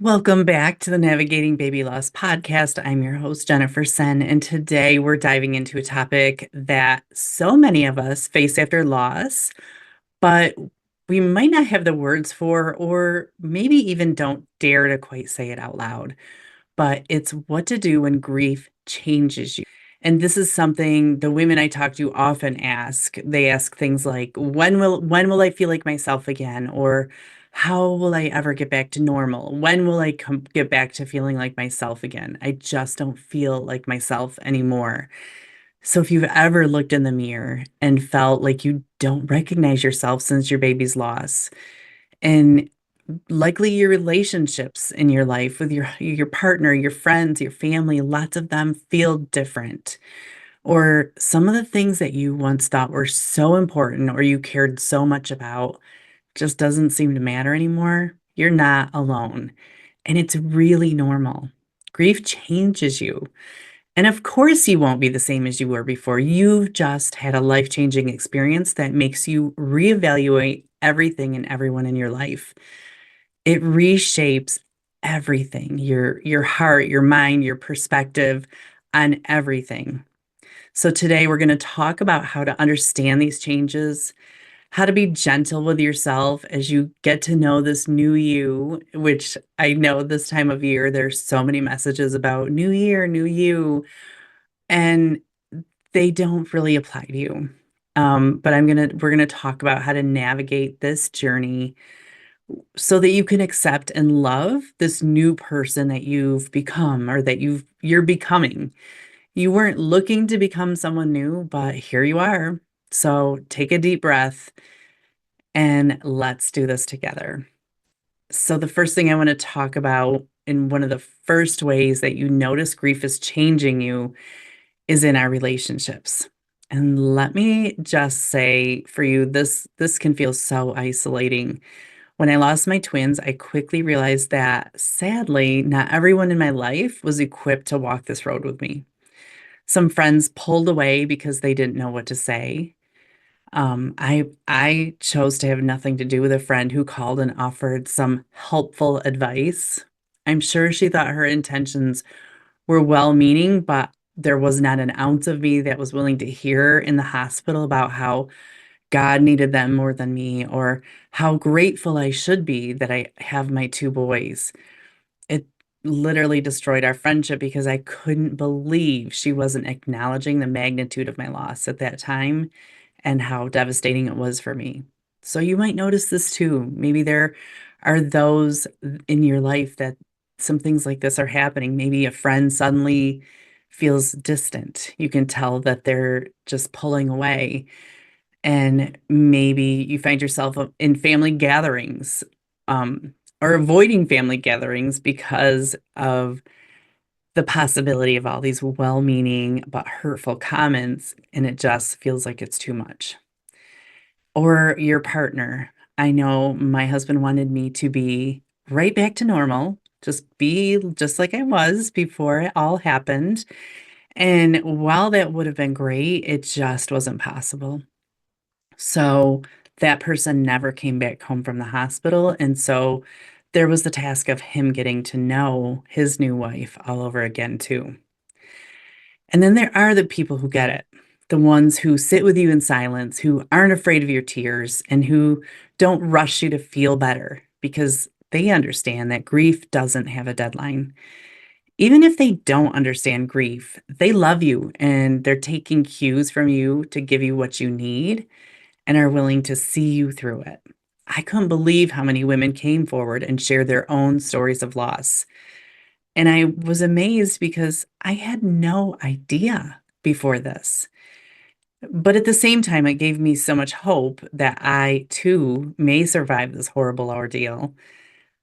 Welcome back to the Navigating Baby Loss podcast. I'm your host, Jennifer Senn, and today we're diving into a topic that so many of us face after loss, but we might not have the words for, or maybe even don't dare to quite say it out loud. But it's what to do when grief changes you. And this is something the women I talk to often ask. They ask things like, when will I feel like myself again? Or how will I ever get back to normal? When will I get back to feeling like myself again? I just don't feel like myself anymore. So if you've ever looked in the mirror and felt like you don't recognize yourself since your baby's loss, and likely your relationships in your life with your partner, your friends, your family, lots of them feel different. Or some of the things that you once thought were so important or you cared so much about just doesn't seem to matter anymore. You're not alone. And it's really normal. Grief changes you. And of course, you won't be the same as you were before. You've just had a life changing experience that makes you reevaluate everything and everyone in your life. It reshapes everything, your heart, your mind, your perspective on everything. So today we're going to talk about how to understand these changes, how to be gentle with yourself as you get to know this new you, which I know this time of year there's so many messages about new year, new you, and they don't really apply to you. But we're gonna talk about how to navigate this journey so that you can accept and love this new person that you've become or that you're becoming. You weren't looking to become someone new, but here you are. So take a deep breath and let's do this together. So the first thing I want to talk about, in one of the first ways that you notice grief is changing you, is in our relationships. And let me just say for you, this can feel so isolating. When I lost my twins, I quickly realized that sadly, not everyone in my life was equipped to walk this road with me. Some friends pulled away because they didn't know what to say. I chose to have nothing to do with a friend who called and offered some helpful advice. I'm sure she thought her intentions were well-meaning, but there was not an ounce of me that was willing to hear in the hospital about how God needed them more than me, or how grateful I should be that I have my two boys. It literally destroyed our friendship because I couldn't believe she wasn't acknowledging the magnitude of my loss at that time and how devastating it was for me. So you might notice this too. Maybe there are those in your life that some things like this are happening. Maybe a friend suddenly feels distant. You can tell that they're just pulling away. And maybe you find yourself in family gatherings, or avoiding family gatherings because of the possibility of all these well-meaning but hurtful comments, and it just feels like it's too much. Or your partner. I know my husband wanted me to be right back to normal, just be just like I was before it all happened. And while that would have been great, it just wasn't possible. So that person never came back home from the hospital. And so there was the task of him getting to know his new wife all over again, too. And then there are the people who get it, the ones who sit with you in silence, who aren't afraid of your tears, and who don't rush you to feel better because they understand that grief doesn't have a deadline. Even if they don't understand grief, they love you and they're taking cues from you to give you what you need and are willing to see you through it. I couldn't believe how many women came forward and shared their own stories of loss. And I was amazed because I had no idea before this. But at the same time, it gave me so much hope that I too may survive this horrible ordeal.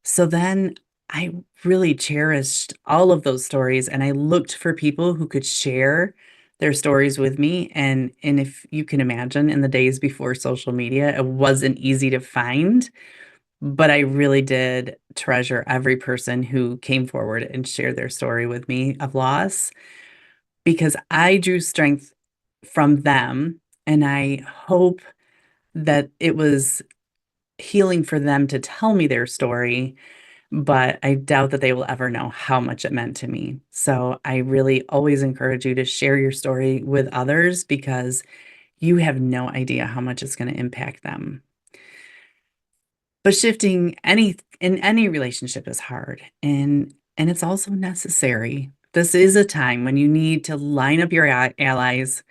So then I really cherished all of those stories and I looked for people who could share their stories with me. And if you can imagine, in the days before social media, it wasn't easy to find, but I really did treasure every person who came forward and shared their story with me of loss, because I drew strength from them. And I hope that it was healing for them to tell me their story, but I doubt that they will ever know how much it meant to me. So I really always encourage you to share your story with others because you have no idea how much it's going to impact them. But shifting any relationship is hard and it's also necessary. This is a time when you need to line up your allies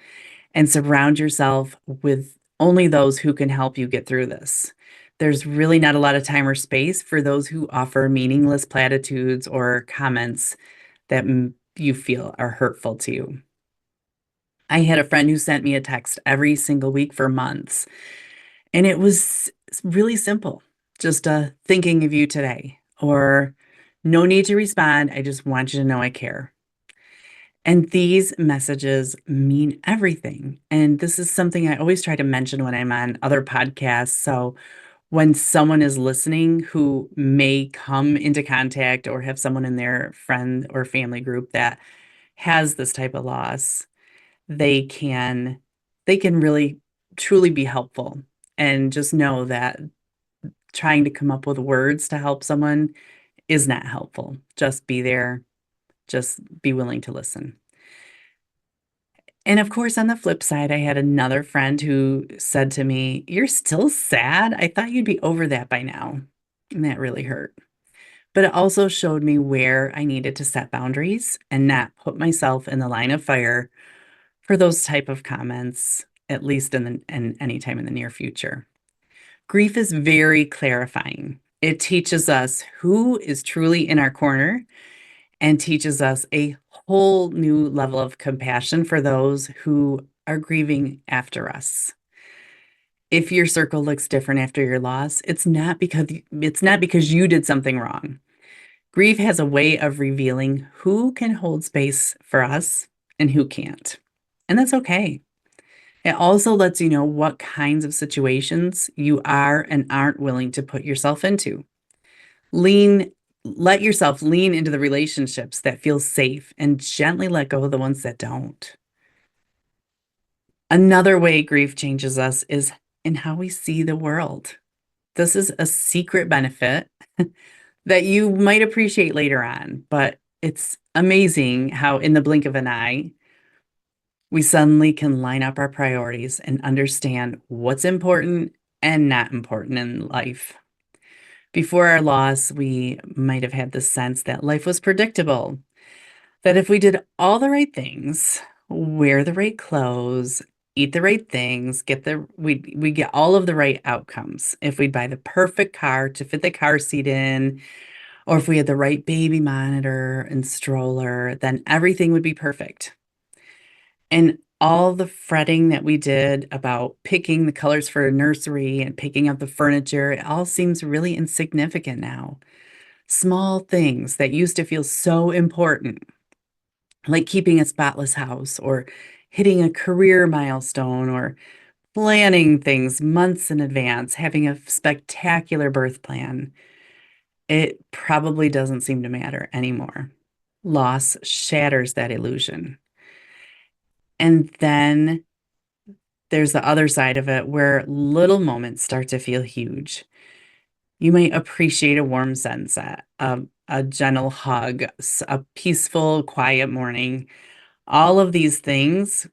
and surround yourself with only those who can help you get through this. There's really not a lot of time or space for those who offer meaningless platitudes or comments that you feel are hurtful to you. I had a friend who sent me a text every single week for months, and it was really simple. Just thinking of you today, or no need to respond. I just want you to know I care. And these messages mean everything. And this is something I always try to mention when I'm on other podcasts. So when someone is listening who may come into contact or have someone in their friend or family group that has this type of loss, they can they can really truly be helpful. And just know that trying to come up with words to help someone is not helpful. Just be there, just be willing to listen. And of course, on the flip side, I had another friend who said to me, "You're still sad? I thought you'd be over that by now." And that really hurt. But it also showed me where I needed to set boundaries and not put myself in the line of fire for those type of comments, at least in any time in the near future. Grief is very clarifying. It teaches us who is truly in our corner and teaches us a whole new level of compassion for those who are grieving after us. If your circle looks different after your loss, it's not because you did something wrong. Grief has a way of revealing who can hold space for us and who can't. And that's okay. It also lets you know what kinds of situations you are and aren't willing to put yourself into. Lean, let yourself lean into the relationships that feel safe and gently let go of the ones that don't. Another way grief changes us is in how we see the world. This is a secret benefit that you might appreciate later on, but it's amazing how, in the blink of an eye, we suddenly can line up our priorities and understand what's important and not important in life. Before our loss, we might have had the sense that life was predictable, that if we did all the right things, wear the right clothes, eat the right things, we get all of the right outcomes. If we'd buy the perfect car to fit the car seat in, or if we had the right baby monitor and stroller, then everything would be perfect. And all the fretting that we did about picking the colors for a nursery and picking up the furniture, it all seems really insignificant now. Small things that used to feel so important, like keeping a spotless house or hitting a career milestone or planning things months in advance, having a spectacular birth plan, it probably doesn't seem to matter anymore. Loss shatters that illusion. And then there's the other side of it where little moments start to feel huge. You might appreciate a warm sunset, a gentle hug, a peaceful, quiet morning. All of these things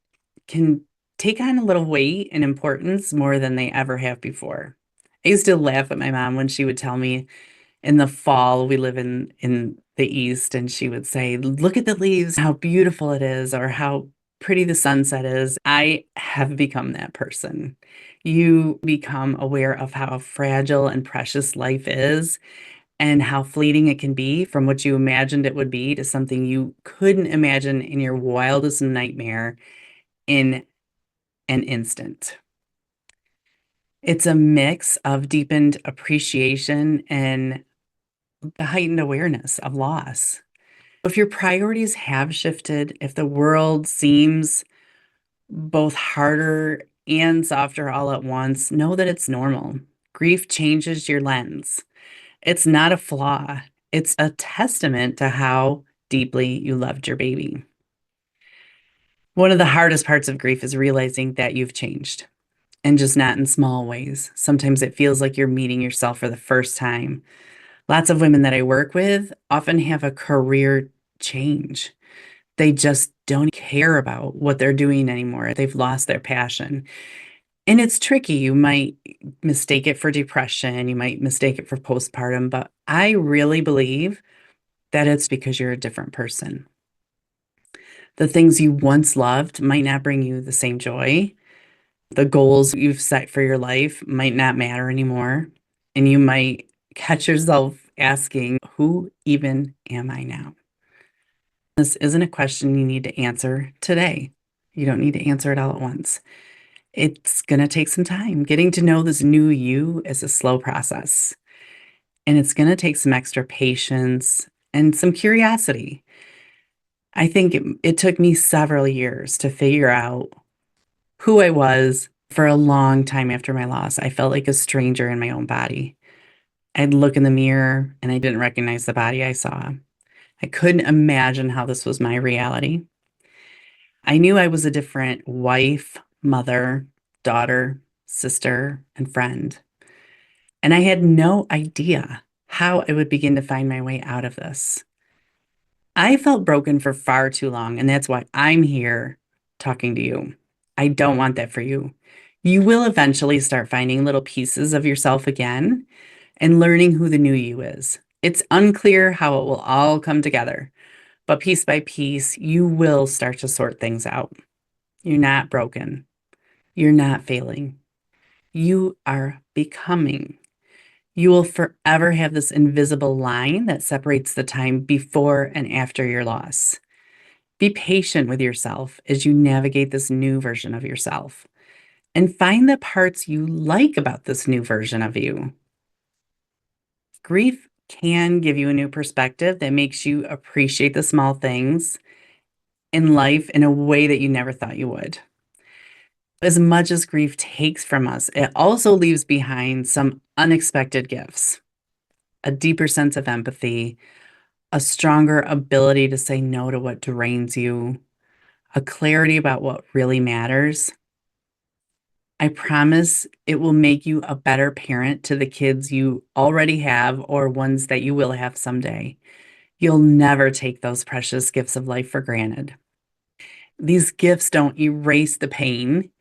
can take on a little weight and importance more than they ever have before. I used to laugh at my mom when she would tell me in the fall, we live in the east, and she would say, "Look at the leaves, how beautiful it is, or how pretty the sunset is." I have become that person. You become aware of how fragile and precious life is and how fleeting it can be from what you imagined it would be to something you couldn't imagine in your wildest nightmare in an instant. It's a mix of deepened appreciation and the heightened awareness of loss. If your priorities have shifted, if the world seems both harder and softer all at once, know that it's normal. Grief changes your lens. It's not a flaw, it's a testament to how deeply you loved your baby. One of the hardest parts of grief is realizing that you've changed, and just not in small ways. Sometimes it feels like you're meeting yourself for the first time, Lots of women that I work with often have a career change. They just don't care about what they're doing anymore. They've lost their passion. And it's tricky. You might mistake it for depression, you might mistake it for postpartum, but I really believe that it's because you're a different person. The things you once loved might not bring you the same joy. The goals you've set for your life might not matter anymore. And you might catch yourself asking, who even am I now? This isn't a question you need to answer today. You don't need to answer it all at once. It's going to take some time. Getting to know this new you is a slow process, and it's going to take some extra patience and some curiosity. I think it took me several years to figure out who I was. For a long time after my loss, I felt like a stranger in my own body. I'd look in the mirror and I didn't recognize the body I saw. I couldn't imagine how this was my reality. I knew I was a different wife, mother, daughter, sister, and friend. And I had no idea how I would begin to find my way out of this. I felt broken for far too long, and that's why I'm here talking to you. I don't want that for you. You will eventually start finding little pieces of yourself again and learning who the new you is. It's unclear how it will all come together, but piece by piece, you will start to sort things out. You're not broken. You're not failing. You are becoming. You will forever have this invisible line that separates the time before and after your loss. Be patient with yourself as you navigate this new version of yourself and find the parts you like about this new version of you. Grief can give you a new perspective that makes you appreciate the small things in life in a way that you never thought you would. As much as grief takes from us, it also leaves behind some unexpected gifts, a deeper sense of empathy, a stronger ability to say no to what drains you, a clarity about what really matters. I promise it will make you a better parent to the kids you already have or ones that you will have someday. You'll never take those precious gifts of life for granted. These gifts don't erase the pain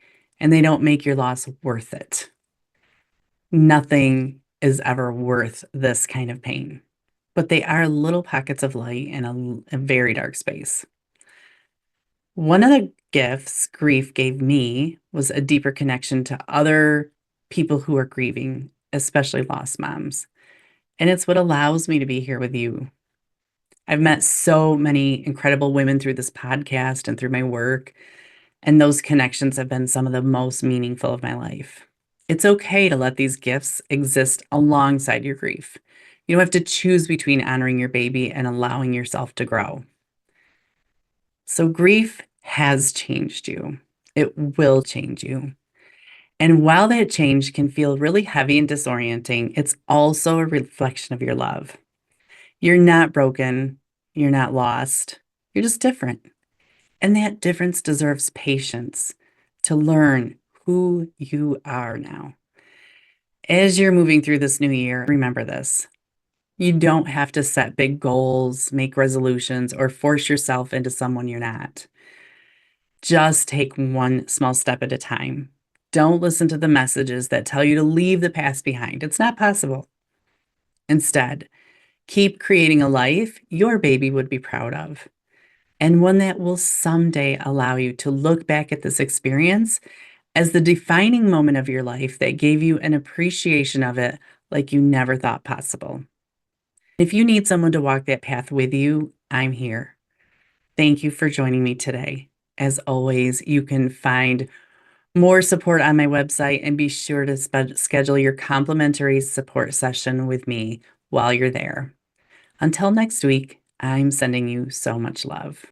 and they don't make your loss worth it. Nothing is ever worth this kind of pain, but they are little pockets of light in a very dark space. One of the gifts grief gave me was a deeper connection to other people who are grieving, especially lost moms. And it's what allows me to be here with you. I've met so many incredible women through this podcast and through my work, and those connections have been some of the most meaningful of my life. It's okay to let these gifts exist alongside your grief. You don't have to choose between honoring your baby and allowing yourself to grow. So, grief has changed you. It will change you. And while that change can feel really heavy and disorienting, it's also a reflection of your love. You're not broken. You're not lost. You're just different. And that difference deserves patience to learn who you are now. As you're moving through this new year, remember this. You don't have to set big goals, make resolutions, or force yourself into someone you're not. Just take one small step at a time. Don't listen to the messages that tell you to leave the past behind. It's not possible. Instead, keep creating a life your baby would be proud of, and one that will someday allow you to look back at this experience as the defining moment of your life that gave you an appreciation of it like you never thought possible. If you need someone to walk that path with you, I'm here. Thank you for joining me today. As always, you can find more support on my website and be sure to schedule your complimentary support session with me while you're there. Until next week, I'm sending you so much love.